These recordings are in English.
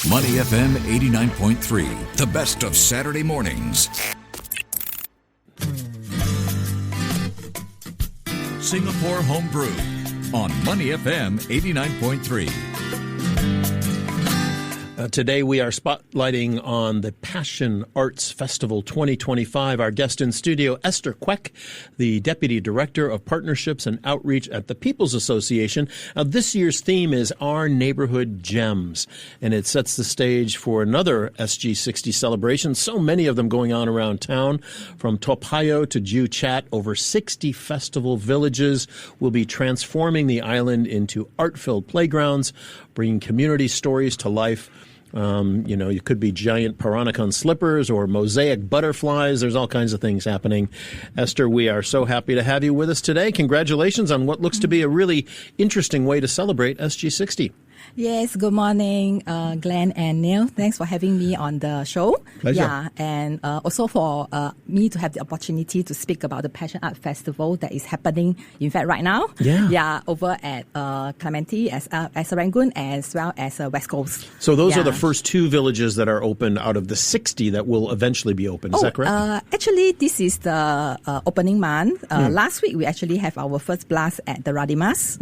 Money FM 89.3, the best of Saturday mornings. Singapore Homebrew on Money FM 89.3. Today we are spotlighting on the Passion Arts Festival 2025. Our guest in studio, Esther Kwek, the Deputy Director of Partnerships and Outreach at the People's Association. Now, this year's theme is Our Neighborhood Gems, and it sets the stage for another SG60 celebration. So many of them going on around town, from Toa Payoh to Joo Chat. Over 60 festival villages will be transforming the island into art-filled playgrounds, bringing community stories to life. You could be giant Peranakan slippers or mosaic butterflies. There's all kinds of things happening. Esther, we are so happy to have you with us today. Congratulations on what looks to be a really interesting way to celebrate SG60. Yes, good morning, Glenn and Neil. Thanks for having me on the show. Pleasure. Yeah, and also for me to have the opportunity to speak about the Passion Art Festival that is happening, in fact, right now. Yeah. Over at Clementi, as Serangoon, as well as West Coast. So those are the first two villages that are open out of the 60 that will eventually be open. Is that correct? Actually, this is the opening month. Last week, we actually have our first blast at the Radimas,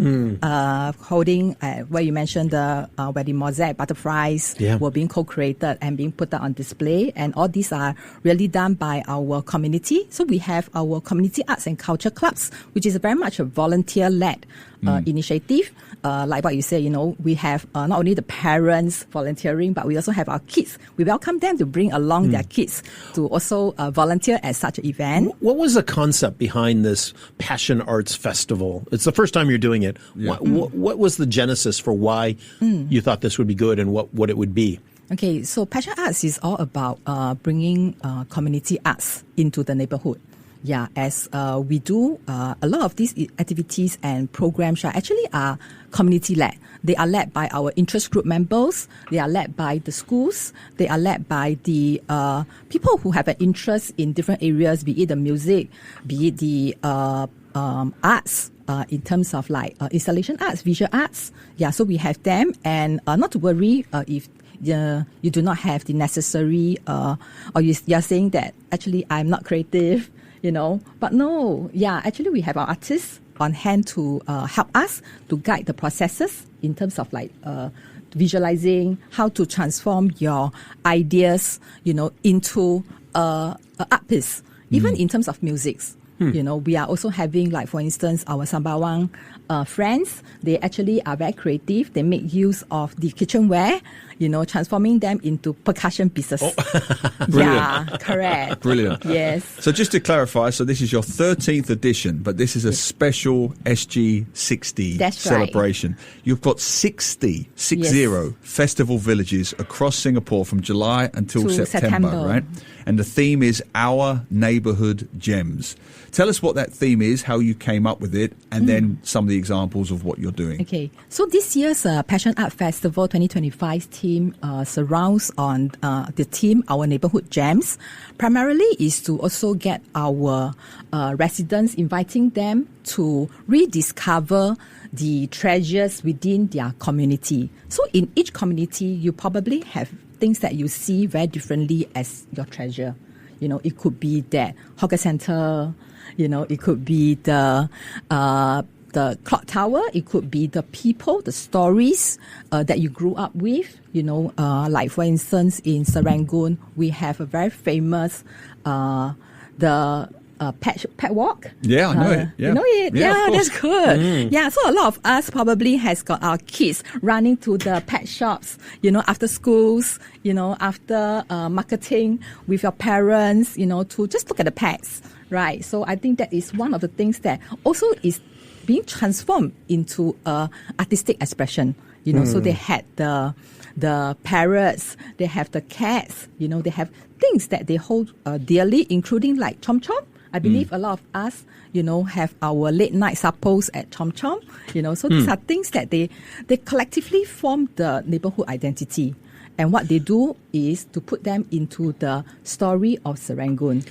holding where you mentioned where the mosaic butterflies were being co-created and being put on display. And all these are really done by our community. So we have our community arts and culture clubs, which is very much a volunteer-led initiative. Like what you say, we have not only the parents volunteering, but we also have our kids. We welcome them to bring along their kids to also volunteer at such an event. What was the concept behind this Passion Arts Festival? It's the first time you're doing it. Yeah. What was the genesis for why you thought this would be good and what it would be? Okay, so Passion Arts is all about bringing community arts into the neighborhood. Yeah, as we do, a lot of these activities and programs actually are community-led. They are led by our interest group members. They are led by the schools. They are led by the people who have an interest in different areas, be it the music, be it the arts, in terms of like installation arts, visual arts. Yeah, so we have them. And not to worry if you do not have the necessary, or you're saying that actually I'm not creative, but no, actually we have our artists on hand to help us to guide the processes in terms of like visualizing how to transform your ideas, into a art piece, even in terms of musics. We are also having, like, for instance, our Sembawang friends. They actually are very creative. They make use of the kitchenware, transforming them into percussion pieces. Oh. Brilliant. Yeah, correct. Brilliant. Yes. So just to clarify, so this is your 13th edition, but this is a special SG60 celebration. Right. You've got 60 festival villages across Singapore from July until September, right? And the theme is Our Neighborhood Gems. Tell us what that theme is, how you came up with it, and then some of the examples of what you're doing. Okay. So this year's Passion Art Festival 2025 theme surrounds on the theme Our Neighborhood Gems. Primarily is to also get our residents, inviting them to rediscover the treasures within their community. So in each community, you probably have things that you see very differently as your treasure. It could be that hawker center, it could be the clock tower, it could be the people, the stories that you grew up with. Like for instance, in Serangoon, we have a very famous pet walk. Yeah, I know it. Yeah. You know it? Yeah, that's good. Yeah, so a lot of us probably has got our kids running to the pet shops, after schools, after marketing with your parents, to just look at the pets, right? So I think that is one of the things that also is being transformed into artistic expression. So they had the parrots, they have the cats, they have things that they hold dearly, including like Chom Chom. I believe a lot of us, have our late night suppers at Chom Chom, so these are things that they collectively form the neighborhood identity. And what they do is to put them into the story of Serangoon.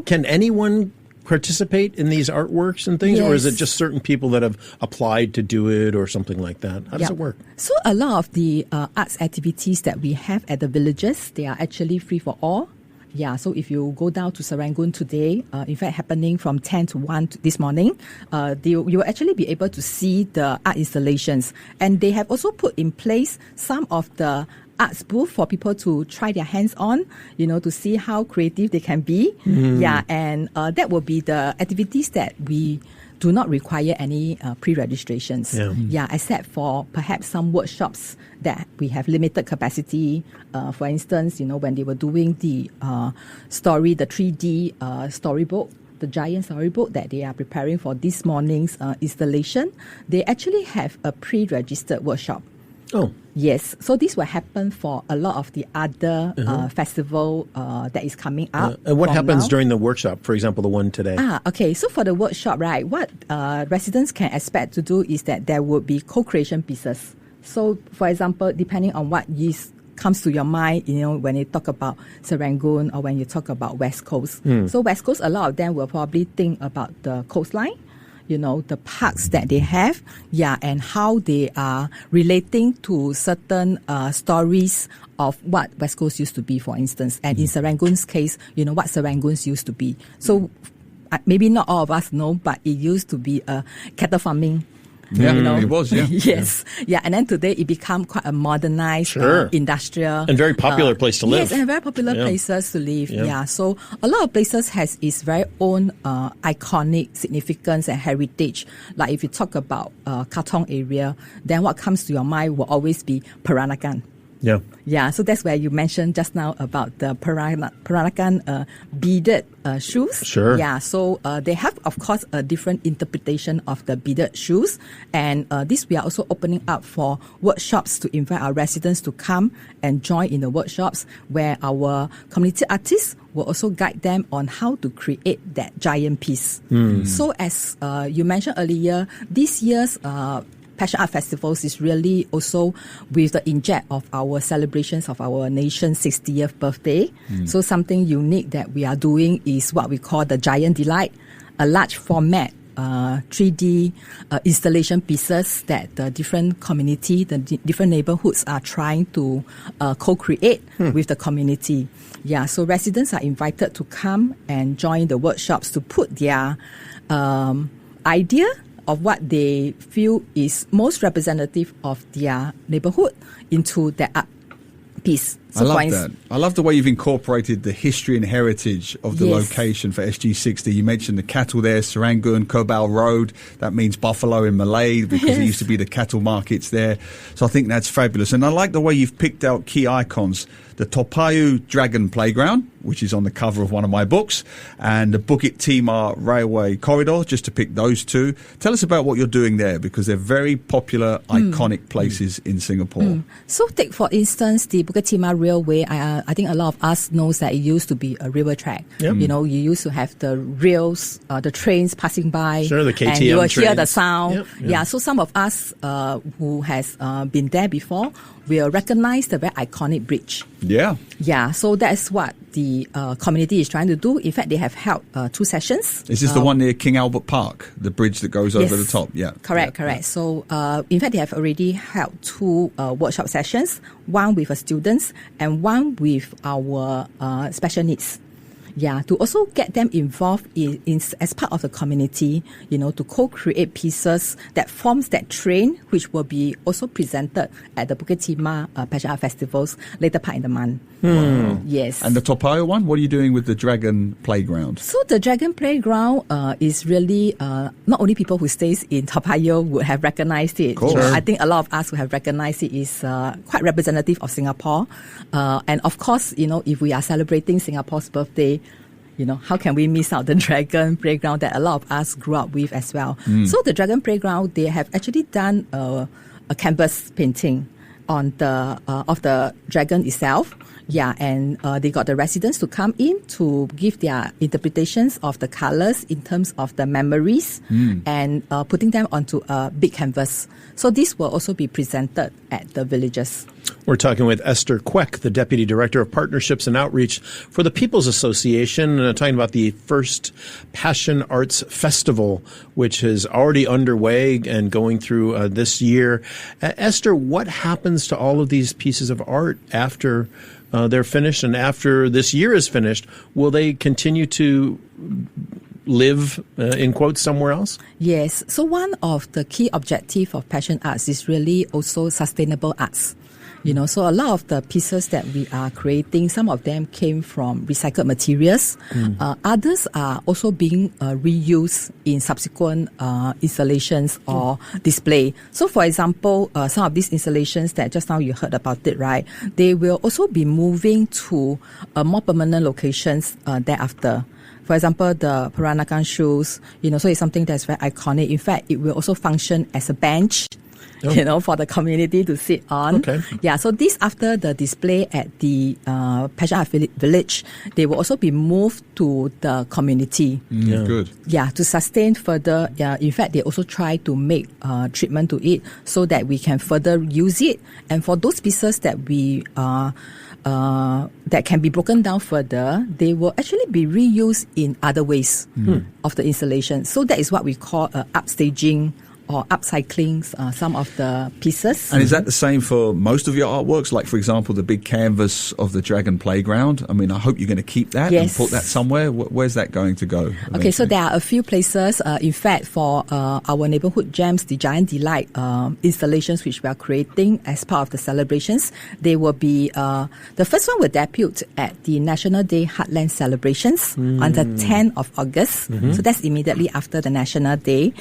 Can anyone participate in these artworks and things, or is it Yes. just certain people that have applied to do it or something like that? How does it work? So a lot of the arts activities that we have at the villages, they are actually free for all. Yeah, so if you go down to Serangoon today, in fact, happening from 10 to 1 this morning, you will actually be able to see the art installations. And they have also put in place some of the arts booth for people to try their hands on, to see how creative they can be. Yeah, and that will be the activities that we do not require any pre-registrations. Yeah, except for perhaps some workshops that we have limited capacity. For instance, when they were doing the story, the 3D storybook, the giant storybook that they are preparing for this morning's installation, they actually have a pre-registered workshop. Oh. Yes. So this will happen for a lot of the other festival that is coming up. And what happens now. during the workshop, for example, the one today? Okay. So for the workshop, right, what residents can expect to do is that there will be co-creation pieces. So, for example, depending on what comes to your mind, when you talk about Serangoon or when you talk about West Coast. So West Coast, a lot of them will probably think about the coastline, the parks that they have, and how they are relating to certain stories of what West Coast used to be, for instance. And in Serangoon's case, what Serangoon's used to be. So maybe not all of us know, but it used to be a cattle farming. Yeah, it was, yeah. Yes. Yeah, and then today it became quite a modernized industrial. And very popular place to live. Yes, and very popular places to live. Yeah. So a lot of places has its very own iconic significance and heritage. Like if you talk about Katong area, then what comes to your mind will always be Peranakan. Yeah. Yeah, so that's where you mentioned just now about the Peranakan beaded shoes. Sure. Yeah, so they have, of course, a different interpretation of the beaded shoes. And this we are also opening up for workshops to invite our residents to come and join in the workshops where our community artists will also guide them on how to create that giant piece. So as you mentioned earlier, this year's Passion Art Festivals is really also with the inject of our celebrations of our nation's 60th birthday. So something unique that we are doing is what we call the Giant Delight, a large format 3D installation pieces that the different community, the different neighborhoods are trying to co-create with the community. Yeah, so residents are invited to come and join the workshops to put their idea of what they feel is most representative of their neighborhood into their art piece. So I love that. I love the way you've incorporated the history and heritage of the location for SG60. You mentioned the cattle there, Serangoon, Kobau Road. That means buffalo in Malay because it used to be the cattle markets there. So I think that's fabulous. And I like the way you've picked out key icons. The Topayu Dragon Playground, which is on the cover of one of my books, and the Bukit Timah Railway Corridor, just to pick those two. Tell us about what you're doing there, because they're very popular, iconic places in Singapore. So take, for instance, the Bukit Timah Railway. I think a lot of us knows that it used to be a railway track. You used to have the rails, the trains passing by. Sure, the KTM and you will hear trains. the sound. So some of us who has been there before will recognize the very iconic bridge. Yeah, so that's what the community is trying to do. In fact, they have held 2 sessions. Is this the one near King Albert Park, the bridge that goes over the top? Yeah. Correct. So, in fact, they have already held 2 workshop sessions, one with students and one with our special needs. Yeah, to also get them involved in as part of the community, to co-create pieces that forms that train, which will be also presented at the Bukit Timah Passion Art Festivals later part in the month. Yes. And the Topayo one, what are you doing with the Dragon Playground? So the Dragon Playground is really not only people who stays in Topayo would have recognized it. I think a lot of us who have recognized it is quite representative of Singapore. And of course, if we are celebrating Singapore's birthday, how can we miss out the Dragon Playground that a lot of us grew up with as well? So the Dragon Playground, they have actually done a canvas painting on the of the dragon itself. Yeah, and they got the residents to come in to give their interpretations of the colors in terms of the memories and putting them onto a big canvas. So this will also be presented at the villages. We're talking with Esther Queck, the Deputy Director of Partnerships and Outreach for the People's Association, talking about the first Passion Arts Festival, which is already underway and going through this year. Esther, what happens to all of these pieces of art after they're finished and after this year is finished? Will they continue to live, in quotes, somewhere else? Yes. So one of the key objectives of Passion Arts is really also sustainable arts. So a lot of the pieces that we are creating, some of them came from recycled materials. Others are also being reused in subsequent installations or display. So for example, some of these installations that just now you heard about it, right? They will also be moving to more permanent locations thereafter. For example, the Peranakan shoes, so it's something that's very iconic. In fact, it will also function as a bench, for the community to sit on. Okay. Yeah, so this after the display at the Passion Art Village, they will also be moved to the community. Good. Yeah, to sustain further. In fact, they also try to make treatment to it so that we can further use it. And for those pieces that we that can be broken down further, they will actually be reused in other ways of the installation. So that is what we call upstaging or upcycling some of the pieces. And is that the same for most of your artworks? Like, for example, the big canvas of the Dragon Playground? I mean, I hope you're going to keep that and put that somewhere. Where's that going to go eventually? Okay, so there are a few places. In fact, for our neighborhood gems, the Giant Delight installations which we are creating as part of the celebrations, they will be, the first one will debut at the National Day Heartland celebrations on the 10th of August. So that's immediately after the National Day.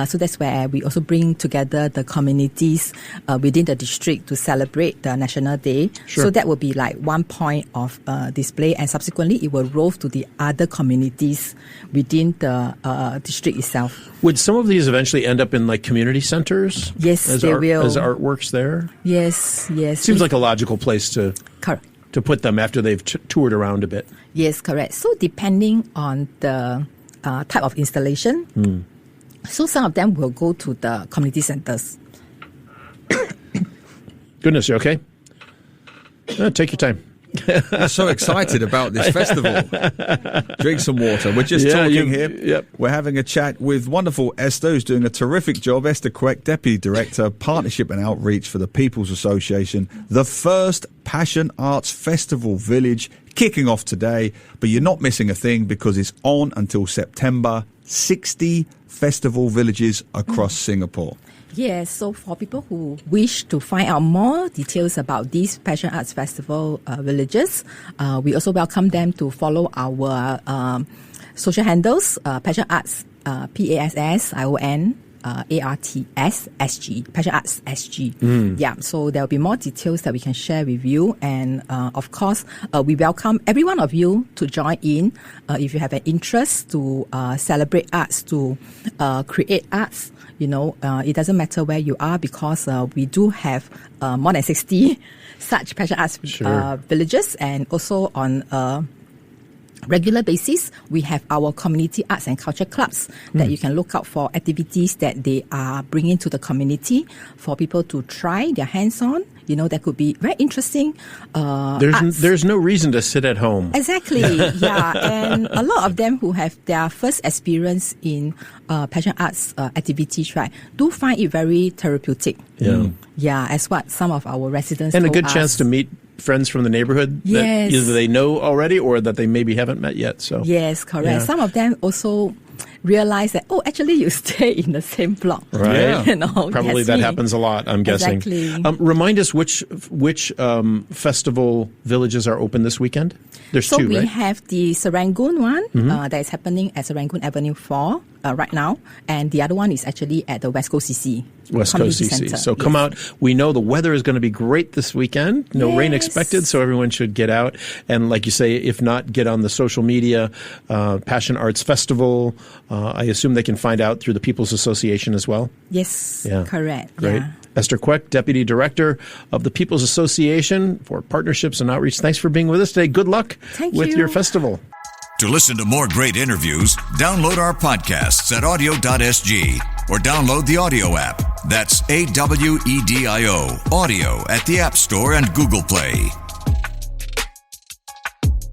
So that's where we also bring together the communities within the district to celebrate the National Day. Sure. So that will be like one point of display, and subsequently it will roll to the other communities within the district itself. Would some of these eventually end up in like community centers? Yes, they will. As artworks there? Yes. Seems like a logical place to put them after they've toured around a bit. Yes, correct. So depending on the type of installation, so some of them will go to the community centers. Goodness, you okay? Take your time. I'm so excited about this festival. Drink some water. We're just talking here. Yep. We're having a chat with wonderful Esther, who's doing a terrific job. Esther Queck, Deputy Director, Partnership and Outreach for the People's Association. The first Passion Arts Festival Village kicking off today. But you're not missing a thing because it's on until September. 60 festival villages across Singapore. Yes, so for people who wish to find out more details about these Passion Arts Festival villages, we also welcome them to follow our social handles, Passion Arts, PASSION, ARTS SG, Passion Arts SG. Yeah, so there will be more details that we can share with you. And of course, we welcome every one of you to join in if you have an interest to celebrate arts, to create arts. It doesn't matter where you are because we do have more than 60 such Passion Arts villages, and also on regular basis, we have our community arts and culture clubs that you can look out for activities that they are bringing to the community for people to try their hands on. That could be very interesting. There's no reason to sit at home. Exactly, yeah. And a lot of them who have their first experience in Passion Arts activities, right, do find it very therapeutic. Yeah, as what some of our residents and told a good us. chance to meet friends from the neighborhood that either they know already or that they maybe haven't met yet. So yes, correct. Some of them also realize that, actually you stay in the same block. Right. Probably that happens a lot, I'm guessing. Exactly. Remind us which festival villages are open this weekend? There's two, right? So we have the Serangoon one that is happening at Serangoon Avenue 4 right now. And the other one is actually at the West Coast CC. West Coast CC. Center. So come out. We know the weather is going to be great this weekend. No rain expected, so everyone should get out. And like you say, if not, get on the social media, Passion Arts Festival. I assume they can find out through the People's Association as well? Yes, correct. Great. Yeah. Esther Queck, Deputy Director of the People's Association for Partnerships and Outreach. Thanks for being with us today. Good luck with your festival. To listen to more great interviews, download our podcasts at audio.sg or download the audio app. That's AWEDIO, audio at the App Store and Google Play.